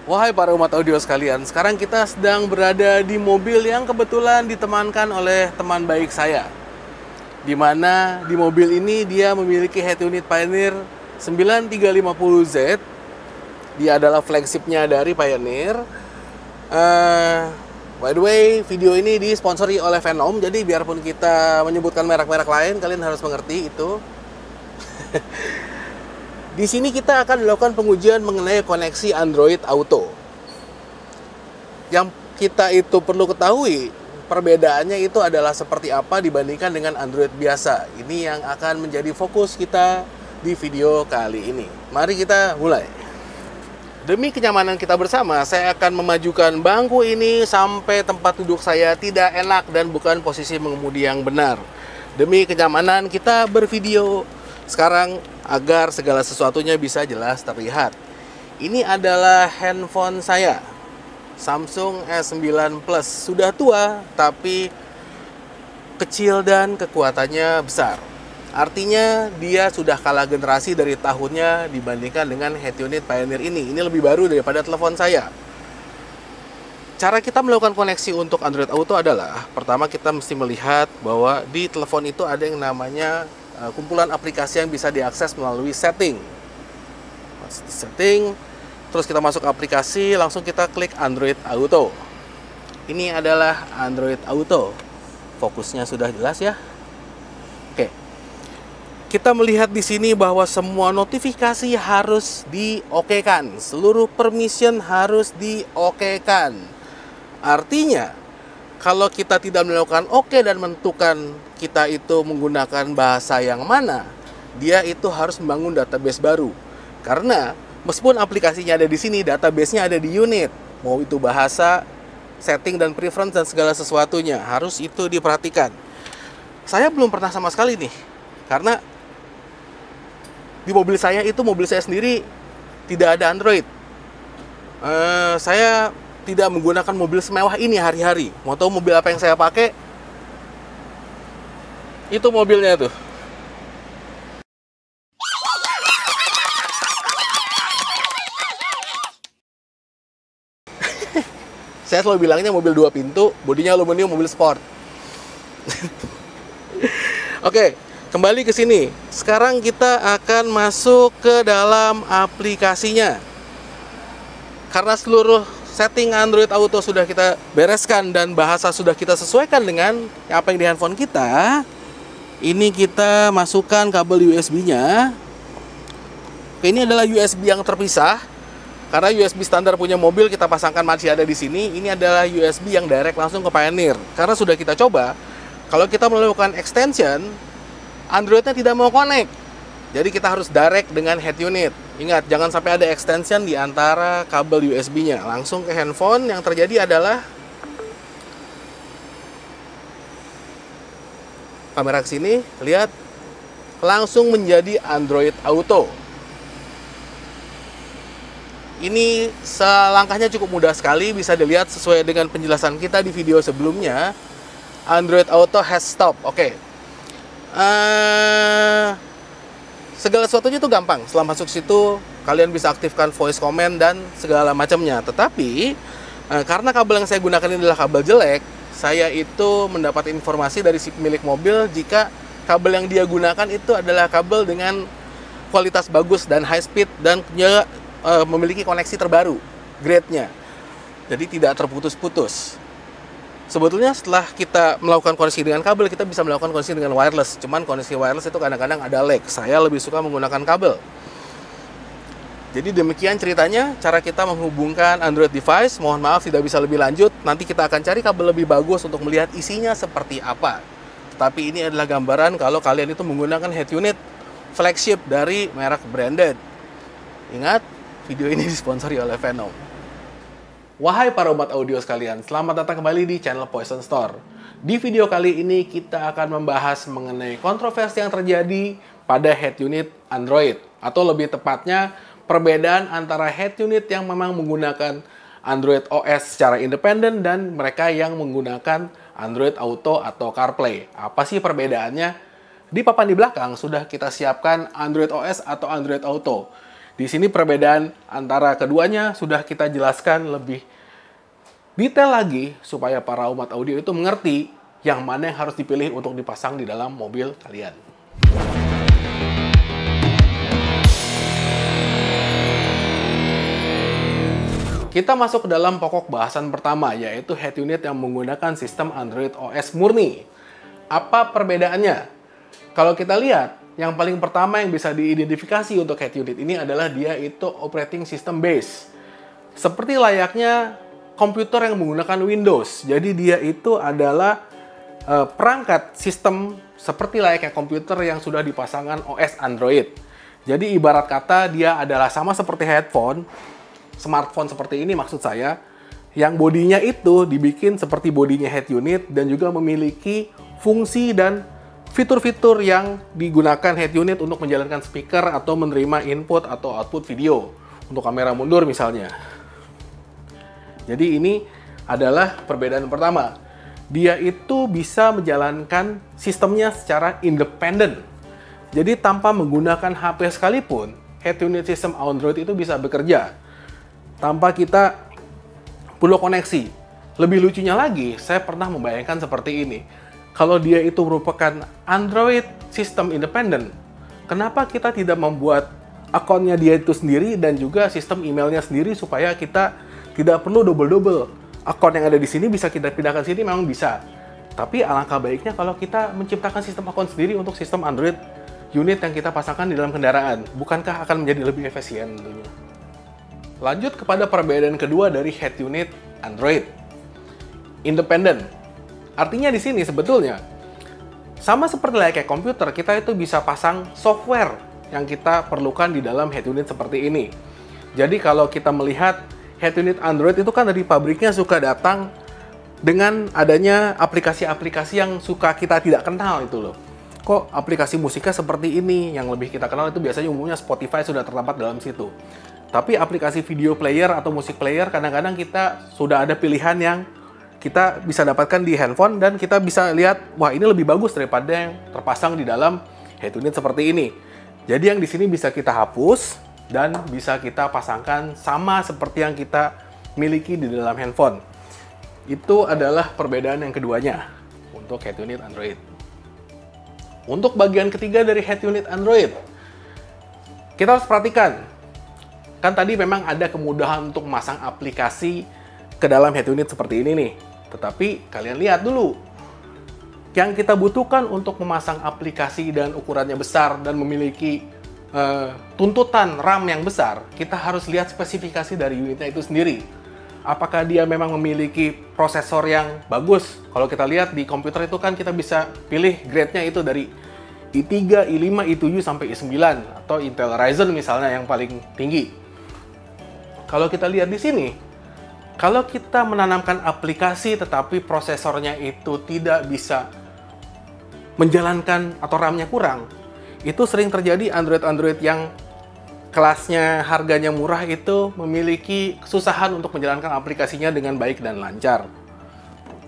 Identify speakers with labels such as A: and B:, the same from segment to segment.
A: Wahai para umat audio sekalian, sekarang kita sedang berada di mobil yang kebetulan ditemankan oleh teman baik saya. Di mana di mobil ini dia memiliki head unit Pioneer 9350Z. Dia adalah flagshipnya dari Pioneer. By the way, video ini disponsori oleh Venom, jadi biarpun kita menyebutkan merek-merek lain, kalian harus mengerti itu. Di sini kita akan melakukan pengujian mengenai koneksi Android Auto. Yang kita itu perlu ketahui, perbedaannya itu adalah seperti apa dibandingkan dengan Android biasa. Ini yang akan menjadi fokus kita di video kali ini. Mari kita mulai. Demi kenyamanan kita bersama, saya akan memajukan bangku ini sampai tempat duduk saya tidak enak dan bukan posisi mengemudi yang benar. Demi kenyamanan kita bervideo sekarang agar segala sesuatunya bisa jelas terlihat. Ini adalah handphone saya, Samsung S9 Plus. Sudah tua, tapi kecil dan kekuatannya besar. Artinya dia sudah kalah generasi dari tahunnya dibandingkan dengan head unit Pioneer ini. Ini lebih baru daripada telepon saya. Cara kita melakukan koneksi untuk Android Auto adalah, pertama kita mesti melihat bahwa di telepon itu ada yang namanya kumpulan aplikasi yang bisa diakses melalui setting. Setting, terus kita masuk aplikasi, langsung kita klik Android Auto. Ini adalah Android Auto. Fokusnya sudah jelas ya. Oke. Kita melihat di sini bahwa semua notifikasi harus di-okekan. Seluruh permission harus di-okekan. Artinya, kalau kita tidak melakukan oke dan menentukan kita itu menggunakan bahasa yang mana, dia itu harus membangun database baru. Karena meskipun aplikasinya ada di sini, database-nya ada di unit. Mau itu bahasa, setting dan preference dan segala sesuatunya, harus itu diperhatikan. Saya belum pernah sama sekali nih, karena di mobil saya itu, mobil saya sendiri tidak ada Android. Saya tidak menggunakan mobil semewah ini hari-hari. Mau tahu mobil apa yang saya pakai? Itu mobilnya tuh. Saya selalu bilangnya mobil 2 pintu, bodinya aluminium, mobil sport. Oke, kembali ke sini. Sekarang kita akan masuk ke dalam aplikasinya. Karena seluruh setting Android Auto sudah kita bereskan dan bahasa sudah kita sesuaikan dengan apa yang di handphone kita. Ini kita masukkan kabel USB-nya. Ini adalah USB yang terpisah. Karena USB standar punya mobil kita pasangkan masih ada di sini. Ini adalah USB yang direct langsung ke Pioneer. Karena sudah kita coba, kalau kita melakukan extension, Android-nya tidak mau connect. Jadi kita harus direct dengan head unit. Ingat, jangan sampai ada extension di antara kabel USB-nya. Langsung ke handphone, yang terjadi adalah kamera ke sini, lihat, langsung menjadi Android Auto. Ini selangkahnya cukup mudah sekali, bisa dilihat sesuai dengan penjelasan kita di video sebelumnya. Android Auto has stop. Oke. Segala sesuatunya itu gampang. Setelah masuk situ, kalian bisa aktifkan voice command dan segala macamnya. Tetapi, karena kabel yang saya gunakan ini adalah kabel jelek, saya itu mendapat informasi dari si pemilik mobil jika kabel yang dia gunakan itu adalah kabel dengan kualitas bagus dan high speed dan memiliki koneksi terbaru, grade-nya. Jadi tidak terputus-putus. Sebetulnya setelah kita melakukan koneksi dengan kabel, kita bisa melakukan koneksi dengan wireless. Cuman koneksi wireless itu kadang-kadang ada lag. Saya lebih suka menggunakan kabel. Jadi demikian ceritanya, cara kita menghubungkan Android device. Mohon maaf tidak bisa lebih lanjut. Nanti kita akan cari kabel lebih bagus untuk melihat isinya seperti apa. Tapi ini adalah gambaran kalau kalian itu menggunakan head unit flagship dari merek branded. Ingat, video ini disponsori oleh Venom. Wahai para umat audio sekalian, selamat datang kembali di channel Poison Store. Di video kali ini kita akan membahas mengenai kontroversi yang terjadi pada head unit Android. Atau lebih tepatnya, perbedaan antara head unit yang memang menggunakan Android OS secara independen dan mereka yang menggunakan Android Auto atau CarPlay. Apa sih perbedaannya? Di papan di belakang sudah kita siapkan Android OS atau Android Auto. Di sini perbedaan antara keduanya sudah kita jelaskan lebih detail lagi supaya para umat audio itu mengerti yang mana yang harus dipilih untuk dipasang di dalam mobil kalian. Kita masuk ke dalam pokok bahasan pertama, yaitu head unit yang menggunakan sistem Android OS murni. Apa perbedaannya? Kalau kita lihat, yang paling pertama yang bisa diidentifikasi untuk head unit ini adalah dia itu operating system base. Seperti layaknya komputer yang menggunakan Windows. Jadi dia itu adalah perangkat sistem seperti layaknya komputer yang sudah dipasangkan OS Android. Jadi ibarat kata dia adalah sama seperti headphone, smartphone seperti ini maksud saya, yang bodinya itu dibikin seperti bodinya head unit dan juga memiliki fungsi dan fitur-fitur yang digunakan head unit untuk menjalankan speaker atau menerima input atau output video untuk kamera mundur misalnya. Jadi ini adalah perbedaan pertama. Dia itu bisa menjalankan sistemnya secara independen. Jadi tanpa menggunakan HP sekalipun, head unit sistem Android itu bisa bekerja tanpa kita perlu koneksi. Lebih lucunya lagi, saya pernah membayangkan seperti ini. Kalau dia itu merupakan Android sistem independen, kenapa kita tidak membuat akunnya dia itu sendiri dan juga sistem emailnya sendiri supaya kita tidak perlu double-double. Akun yang ada di sini bisa kita pindahkan sini, memang bisa. Tapi alangkah baiknya kalau kita menciptakan sistem akun sendiri untuk sistem Android unit yang kita pasangkan di dalam kendaraan. Bukankah akan menjadi lebih efisien tentunya? Lanjut kepada perbedaan kedua dari head unit Android. Independen. Artinya di sini sebetulnya sama seperti layaknya komputer, kita itu bisa pasang software yang kita perlukan di dalam head unit seperti ini. Jadi kalau kita melihat head unit Android itu kan dari pabriknya suka datang dengan adanya aplikasi-aplikasi yang suka kita tidak kenal itu loh. Kok aplikasi musiknya seperti ini? Yang lebih kita kenal itu biasanya umumnya Spotify sudah terdapat dalam situ. Tapi aplikasi video player atau musik player kadang-kadang kita sudah ada pilihan yang kita bisa dapatkan di handphone dan kita bisa lihat, wah ini lebih bagus daripada yang terpasang di dalam head unit seperti ini. Jadi yang di sini bisa kita hapus dan bisa kita pasangkan sama seperti yang kita miliki di dalam handphone. Itu adalah perbedaan yang keduanya untuk head unit Android. Untuk bagian ketiga dari head unit Android, kita harus perhatikan. Kan tadi memang ada kemudahan untuk memasang aplikasi ke dalam head unit seperti ini nih. Tetapi kalian lihat dulu, yang kita butuhkan untuk memasang aplikasi dan ukurannya besar dan memiliki tuntutan RAM yang besar, kita harus lihat spesifikasi dari unitnya itu sendiri. Apakah dia memang memiliki prosesor yang bagus? Kalau kita lihat di komputer itu kan kita bisa pilih grade-nya itu dari i3, i5, i7 sampai i9 atau Intel Ryzen misalnya yang paling tinggi. Kalau kita lihat di sini, kalau kita menanamkan aplikasi tetapi prosesornya itu tidak bisa menjalankan atau RAM-nya kurang, itu sering terjadi Android-Android yang kelasnya harganya murah itu memiliki kesusahan untuk menjalankan aplikasinya dengan baik dan lancar.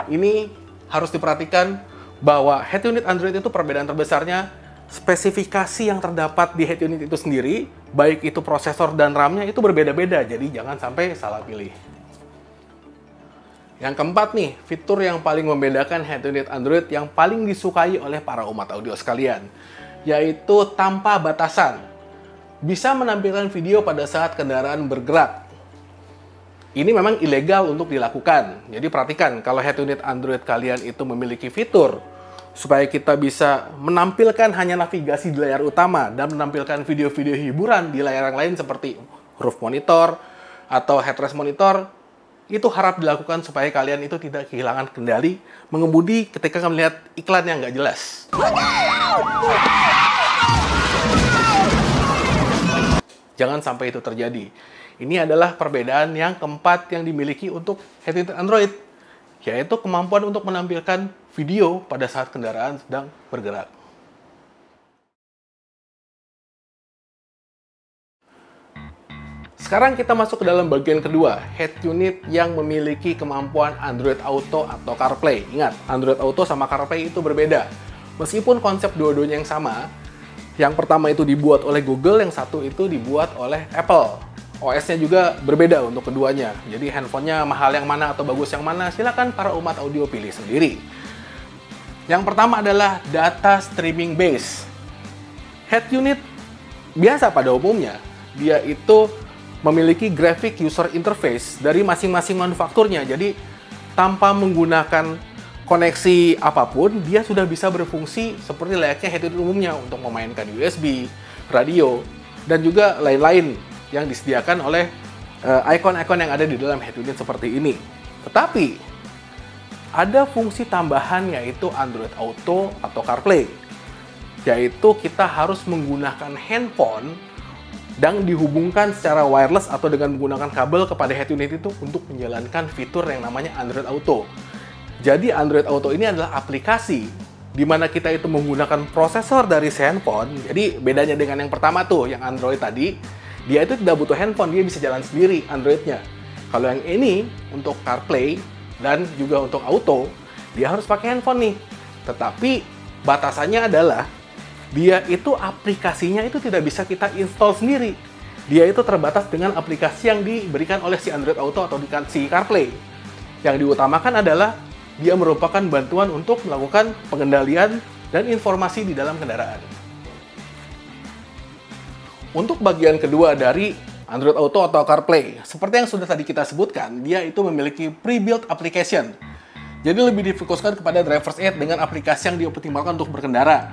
A: Ini harus diperhatikan bahwa head unit Android itu perbedaan terbesarnya spesifikasi yang terdapat di head unit itu sendiri, baik itu prosesor dan RAM-nya itu berbeda-beda, jadi jangan sampai salah pilih. Yang keempat nih, fitur yang paling membedakan head unit Android yang paling disukai oleh para umat audio sekalian, yaitu tanpa batasan. Bisa menampilkan video pada saat kendaraan bergerak. Ini memang ilegal untuk dilakukan. Jadi perhatikan, kalau head unit Android kalian itu memiliki fitur supaya kita bisa menampilkan hanya navigasi di layar utama dan menampilkan video-video hiburan di layar yang lain seperti roof monitor atau headrest monitor, itu harap dilakukan supaya kalian itu tidak kehilangan kendali mengemudi ketika melihat iklan yang nggak jelas. Jangan sampai itu terjadi. Ini adalah perbedaan yang keempat yang dimiliki untuk head unit Android, yaitu kemampuan untuk menampilkan video pada saat kendaraan sedang bergerak. Sekarang kita masuk ke dalam bagian kedua, head unit yang memiliki kemampuan Android Auto atau CarPlay. Ingat, Android Auto sama CarPlay itu berbeda. Meskipun konsep dua-duanya yang sama, Yang pertama itu dibuat oleh Google, yang satu itu dibuat oleh Apple. OS-nya juga berbeda untuk keduanya. Jadi handphonenya mahal yang mana atau bagus yang mana, silakan para umat audio pilih sendiri. Yang pertama adalah data streaming base. Head unit biasa pada umumnya, dia itu memiliki graphic user interface dari masing-masing manufakturnya. Jadi tanpa menggunakan koneksi apapun, dia sudah bisa berfungsi seperti layaknya head unit umumnya untuk memainkan USB, radio, dan juga lain-lain yang disediakan oleh icon-icon yang ada di dalam head unit seperti ini. Tetapi ada fungsi tambahan yaitu Android Auto atau CarPlay, yaitu kita harus menggunakan handphone dan dihubungkan secara wireless atau dengan menggunakan kabel kepada head unit itu untuk menjalankan fitur yang namanya Android Auto. Jadi Android Auto ini adalah aplikasi di mana kita itu menggunakan prosesor dari handphone. Jadi bedanya dengan yang pertama tuh, yang Android tadi, dia itu tidak butuh handphone, dia bisa jalan sendiri Androidnya. Kalau yang ini untuk CarPlay dan juga untuk Auto, dia harus pakai handphone nih. Tetapi batasannya adalah dia itu aplikasinya itu tidak bisa kita install sendiri. Dia itu terbatas dengan aplikasi yang diberikan oleh si Android Auto atau si CarPlay. Yang diutamakan adalah dia merupakan bantuan untuk melakukan pengendalian dan informasi di dalam kendaraan. Untuk bagian kedua dari Android Auto atau CarPlay, seperti yang sudah tadi kita sebutkan, dia itu memiliki pre-built application. Jadi lebih difokuskan kepada driver's aid dengan aplikasi yang dioptimalkan untuk berkendara.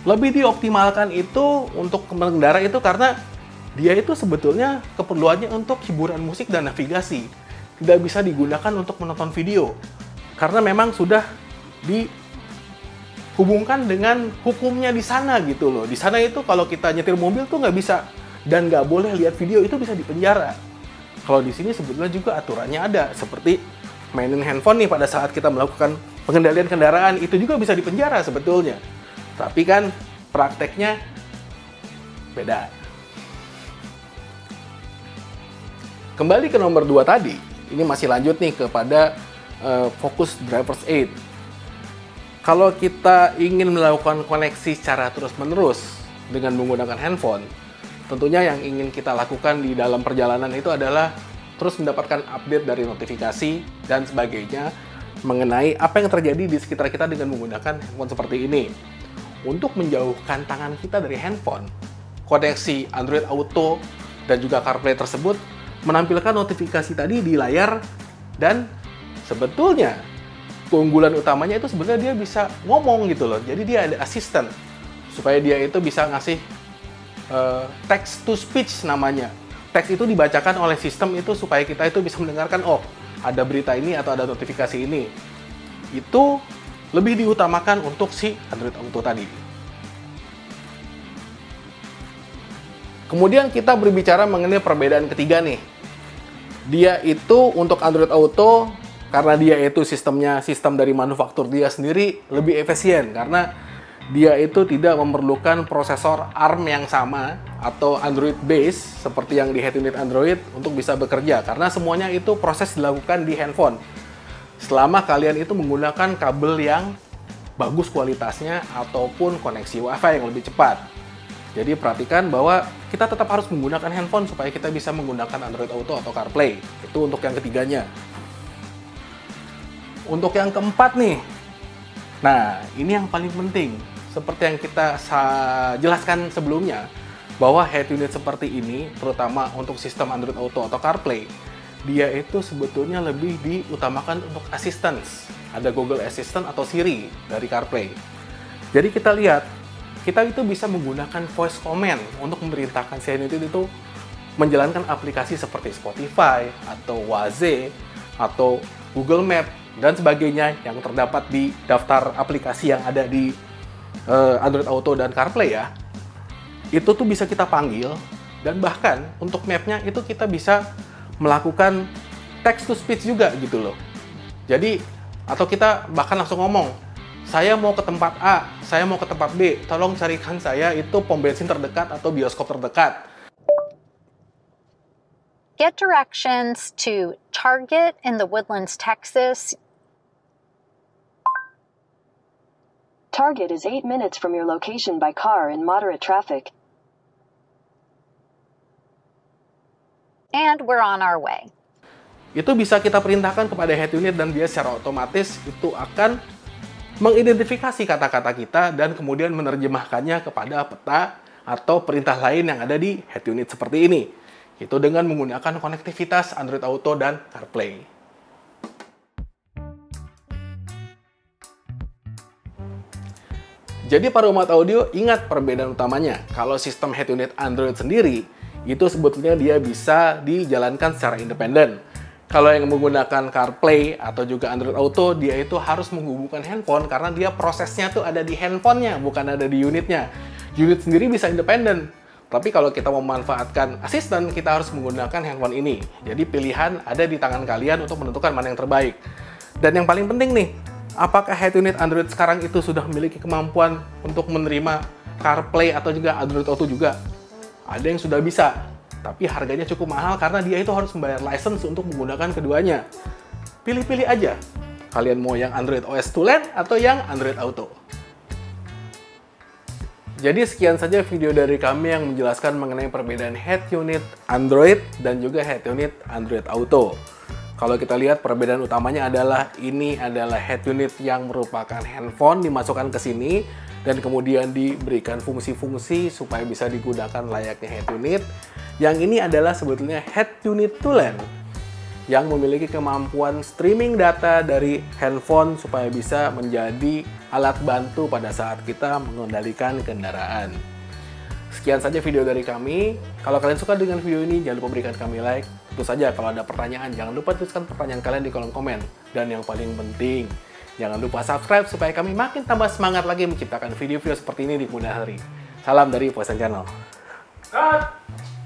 A: Lebih dioptimalkan itu untuk pengendara itu karena dia itu sebetulnya keperluannya untuk hiburan musik dan navigasi. Tidak bisa digunakan untuk menonton video. Karena memang sudah dihubungkan dengan hukumnya di sana gitu loh. Di sana itu kalau kita nyetir mobil tuh nggak bisa dan nggak boleh lihat video, itu bisa dipenjara. Kalau di sini sebetulnya juga aturannya ada. Seperti mainin handphone nih pada saat kita melakukan pengendalian kendaraan, itu juga bisa dipenjara sebetulnya. Tapi kan prakteknya beda. Kembali ke nomor 2 tadi, ini masih lanjut nih kepada fokus driver's aid. Kalau kita ingin melakukan koneksi secara terus-menerus dengan menggunakan handphone, tentunya yang ingin kita lakukan di dalam perjalanan itu adalah terus mendapatkan update dari notifikasi dan sebagainya mengenai apa yang terjadi di sekitar kita dengan menggunakan handphone seperti ini. Untuk menjauhkan tangan kita dari handphone, koneksi Android Auto dan juga CarPlay tersebut menampilkan notifikasi tadi di layar, dan sebetulnya keunggulan utamanya itu sebenarnya dia bisa ngomong gitu loh. Jadi dia ada assistant supaya dia itu bisa ngasih text to speech namanya. Teks itu dibacakan oleh sistem itu supaya kita itu bisa mendengarkan, oh ada berita ini atau ada notifikasi ini. Itu lebih diutamakan untuk si Android Auto tadi. Kemudian kita berbicara mengenai perbedaan ketiga nih. Dia itu untuk Android Auto, karena dia itu sistem dari manufaktur dia sendiri lebih efisien karena dia itu tidak memerlukan prosesor ARM yang sama atau Android base seperti yang di head unit Android untuk bisa bekerja, karena semuanya itu proses dilakukan di handphone. Selama kalian itu menggunakan kabel yang bagus kualitasnya ataupun koneksi WiFi yang lebih cepat. Jadi perhatikan bahwa kita tetap harus menggunakan handphone supaya kita bisa menggunakan Android Auto atau CarPlay. Itu untuk yang ketiganya. Untuk yang keempat nih. Nah, ini yang paling penting. Seperti yang kita jelaskan sebelumnya, bahwa head unit seperti ini, terutama untuk sistem Android Auto atau CarPlay, dia itu sebetulnya lebih diutamakan untuk assistance. Ada Google Assistant atau Siri dari CarPlay. Jadi kita lihat, kita itu bisa menggunakan voice command untuk memerintahkan si head unit itu menjalankan aplikasi seperti Spotify, atau Waze, atau Google Map, dan sebagainya yang terdapat di daftar aplikasi yang ada di Android Auto dan CarPlay ya. Itu tuh bisa kita panggil, dan bahkan untuk mapnya itu kita bisa melakukan text to speech juga gitu loh. Jadi, atau kita bahkan langsung ngomong, saya mau ke tempat A, saya mau ke tempat B, tolong carikan saya itu pom bensin terdekat atau bioskop terdekat.
B: Get directions to Target in the Woodlands, Texas.
C: target is 8 minutes from your location by car in moderate traffic.
B: And we're on our way.
A: Itu bisa kita perintahkan kepada head unit dan dia secara otomatis itu akan mengidentifikasi kata-kata kita dan kemudian menerjemahkannya kepada peta atau perintah lain yang ada di head unit seperti ini. Itu dengan menggunakan konektivitas Android Auto dan CarPlay. Jadi para umat audio, ingat perbedaan utamanya. Kalau sistem head unit Android sendiri, itu sebetulnya dia bisa dijalankan secara independen. Kalau yang menggunakan CarPlay atau juga Android Auto, dia itu harus menghubungkan handphone karena dia prosesnya tuh ada di handphonenya, bukan ada di unitnya. Unit sendiri bisa independen. Tapi kalau kita memanfaatkan asisten, kita harus menggunakan handphone ini. Jadi pilihan ada di tangan kalian untuk menentukan mana yang terbaik. Dan yang paling penting nih, apakah head unit Android sekarang itu sudah memiliki kemampuan untuk menerima CarPlay atau juga Android Auto juga? Ada yang sudah bisa, tapi harganya cukup mahal karena dia itu harus membayar license untuk menggunakan keduanya. Pilih-pilih aja, kalian mau yang Android OS Tulen atau yang Android Auto. Jadi sekian saja video dari kami yang menjelaskan mengenai perbedaan head unit Android dan juga head unit Android Auto. Kalau kita lihat perbedaan utamanya adalah ini adalah head unit yang merupakan handphone dimasukkan ke sini dan kemudian diberikan fungsi-fungsi supaya bisa digunakan layaknya head unit. Yang ini adalah sebetulnya head unit Tulen yang memiliki kemampuan streaming data dari handphone supaya bisa menjadi alat bantu pada saat kita mengendalikan kendaraan. Sekian saja video dari kami. Kalau kalian suka dengan video ini, jangan lupa berikan kami like. Tentu saja kalau ada pertanyaan, jangan lupa tuliskan pertanyaan kalian di kolom komen. Dan yang paling penting, jangan lupa subscribe supaya kami makin tambah semangat lagi menciptakan video-video seperti ini di kemudian hari. Salam dari Poison Channel. Cut!